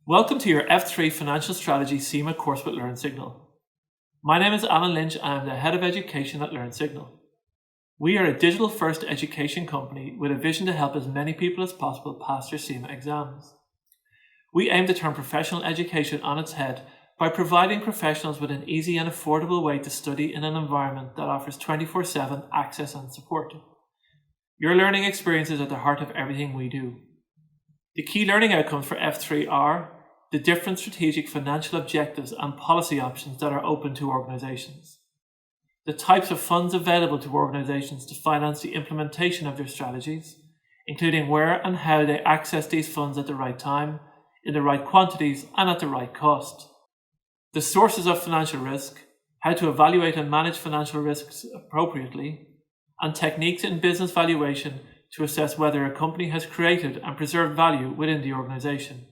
Welcome to your F3 Financial Strategy CIMA course with LearnSignal. My name is Alan Lynch and I'm the Head of Education at LearnSignal. We are a digital-first education company with a vision to help as many people as possible pass their CIMA exams. We aim to turn professional education on its head by providing professionals with an easy and affordable way to study in an environment that offers 24/7 access and support. Your learning experience is at the heart of everything we do. The key learning outcomes for F3 are the different strategic financial objectives and policy options that are open to organisations, the types of funds available to organisations to finance the implementation of their strategies, including where and how they access these funds at the right time, in the right quantities and at the right cost, the sources of financial risk, how to evaluate and manage financial risks appropriately, and techniques in business valuation to assess whether a company has created and preserved value within the organisation,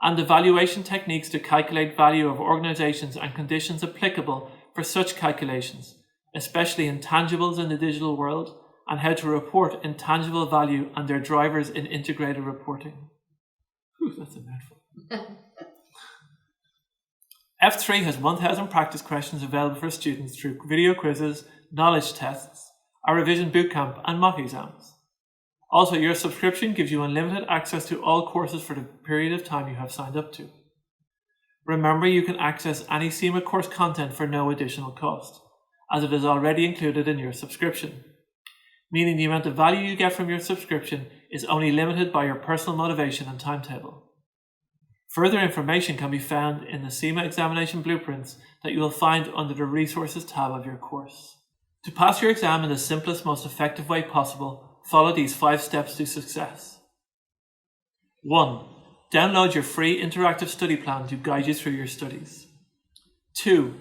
and the valuation techniques to calculate value of organisations and conditions applicable for such calculations, especially intangibles in the digital world, and how to report intangible value and their drivers in integrated reporting. Whew, that's a mouthful. F3 has 1,000 practice questions available for students through video quizzes, knowledge tests, our revision bootcamp and mock exams. Also, your subscription gives you unlimited access to all courses for the period of time you have signed up to. Remember, you can access any CIMA course content for no additional cost, as it is already included in your subscription, meaning the amount of value you get from your subscription is only limited by your personal motivation and timetable. Further information can be found in the CIMA examination blueprints that you will find under the Resources tab of your course. To pass your exam in the simplest, most effective way possible, follow these 5 steps to success. 1. Download your free interactive study plan to guide you through your studies. 2.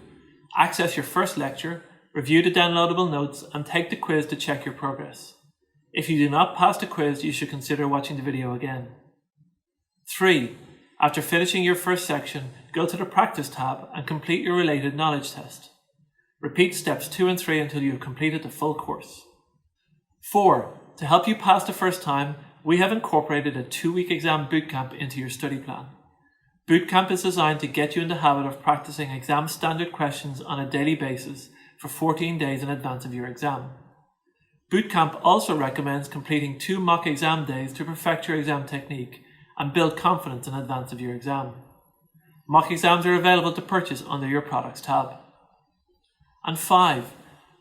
Access your first lecture, review the downloadable notes, and take the quiz to check your progress. If you do not pass the quiz, you should consider watching the video again. 3. After finishing your first section, go to the Practice tab and complete your related knowledge test. Repeat steps 2 and 3 until you have completed the full course. 4. To help you pass the first time, we have incorporated a 2-week exam bootcamp into your study plan. Bootcamp is designed to get you in the habit of practicing exam standard questions on a daily basis for 14 days in advance of your exam. Bootcamp also recommends completing 2 mock exam days to perfect your exam technique and build confidence in advance of your exam. Mock exams are available to purchase under your Products tab. And 5.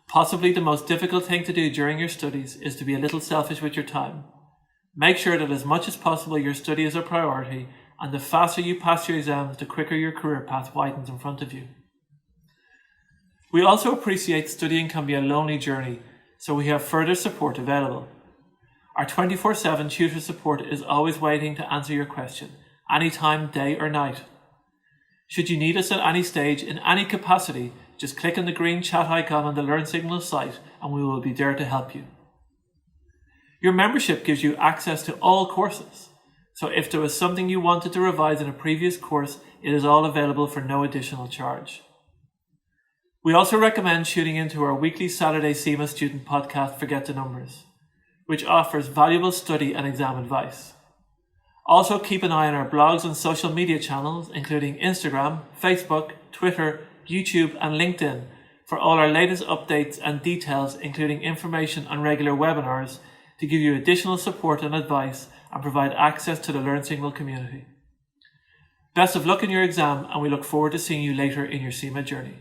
Possibly the most difficult thing to do during your studies is to be a little selfish with your time. Make sure that as much as possible your study is a priority, and the faster you pass your exams, the quicker your career path widens in front of you. We also appreciate studying can be a lonely journey, so we have further support available. Our 24/7 tutor support is always waiting to answer your question, anytime, day or night. Should you need us at any stage, in any capacity, just click on the green chat icon on the LearnSignal site and we will be there to help you. Your membership gives you access to all courses, so if there was something you wanted to revise in a previous course, it is all available for no additional charge. We also recommend tuning into our weekly Saturday CIMA student podcast, Forget the Numbers, which offers valuable study and exam advice. Also keep an eye on our blogs and social media channels, including Instagram, Facebook, Twitter, YouTube and LinkedIn for all our latest updates and details, including information on regular webinars to give you additional support and advice and provide access to the LearnSignal community. Best of luck in your exam and we look forward to seeing you later in your CIMA journey.